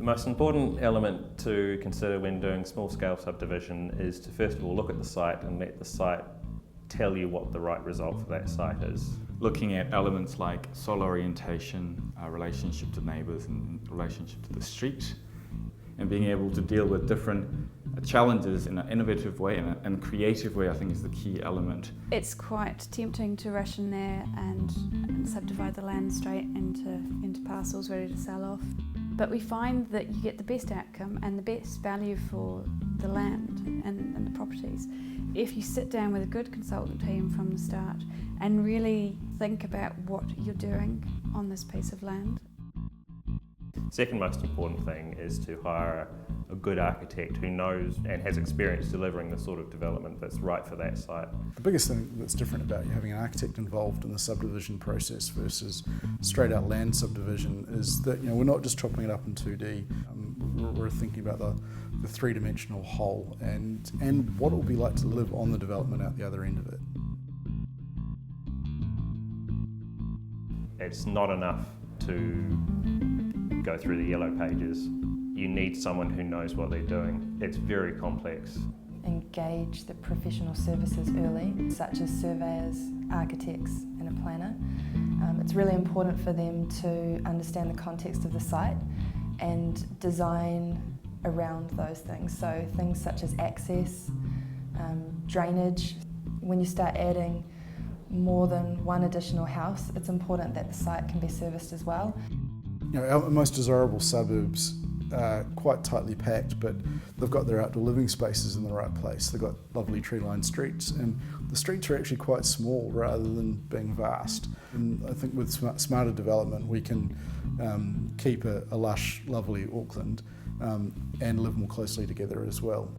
Most important element to consider when doing small-scale subdivision is to first of all look at the site and let the site tell you what the right result for that site is. Looking at elements like soil orientation, relationship to neighbours and relationship to the street, and being able to deal with different challenges in an innovative way and creative way, I think, is the key element. It's quite tempting to rush in there and subdivide the land straight into parcels ready to sell off. But we find that you get the best outcome and the best value for the land and the properties if you sit down with a good consultant team from the start and really think about what you're doing on this piece of land. Second most important thing is to hire a good architect who knows and has experience delivering the sort of development that's right for that site. The biggest thing that's different about having an architect involved in the subdivision process versus straight out land subdivision is that we're not just chopping it up in 2D. We're thinking about the three-dimensional whole and what it will be like to live on the development out the other end of it. It's not enough to go through the yellow pages. You need someone who knows what they're doing. It's very complex. Engage the professional services early, such as surveyors, architects and a planner. It's really important for them to understand the context of the site and design around those things. So things such as access, drainage. When you start adding more than one additional house, it's important that the site can be serviced as well. Our most desirable suburbs are quite tightly packed, but they've got their outdoor living spaces in the right place. They've got lovely tree-lined streets, and the streets are actually quite small rather than being vast. And I think with smarter development, we can keep a lush, lovely Auckland and live more closely together as well.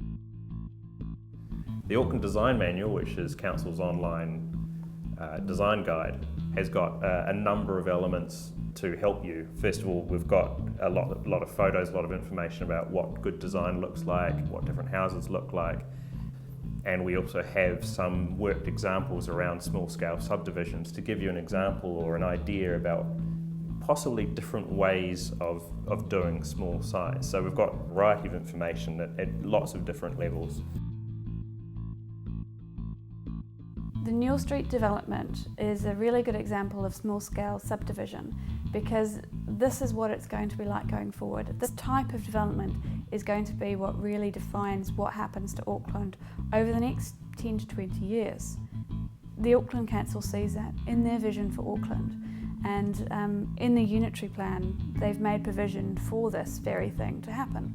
The Auckland Design Manual, which is Council's online design guide, has got a number of elements to help you. First of all, we've got a lot of photos, a lot of information about what good design looks like, what different houses look like, and we also have some worked examples around small-scale subdivisions to give you an example or an idea about possibly different ways of doing small size. So we've got a variety of information at lots of different levels. The Newell Street development is a really good example of small-scale subdivision because this is what it's going to be like going forward. This type of development is going to be what really defines what happens to Auckland over the next 10 to 20 years. The Auckland Council sees that in their vision for Auckland, and in the unitary plan they've made provision for this very thing to happen.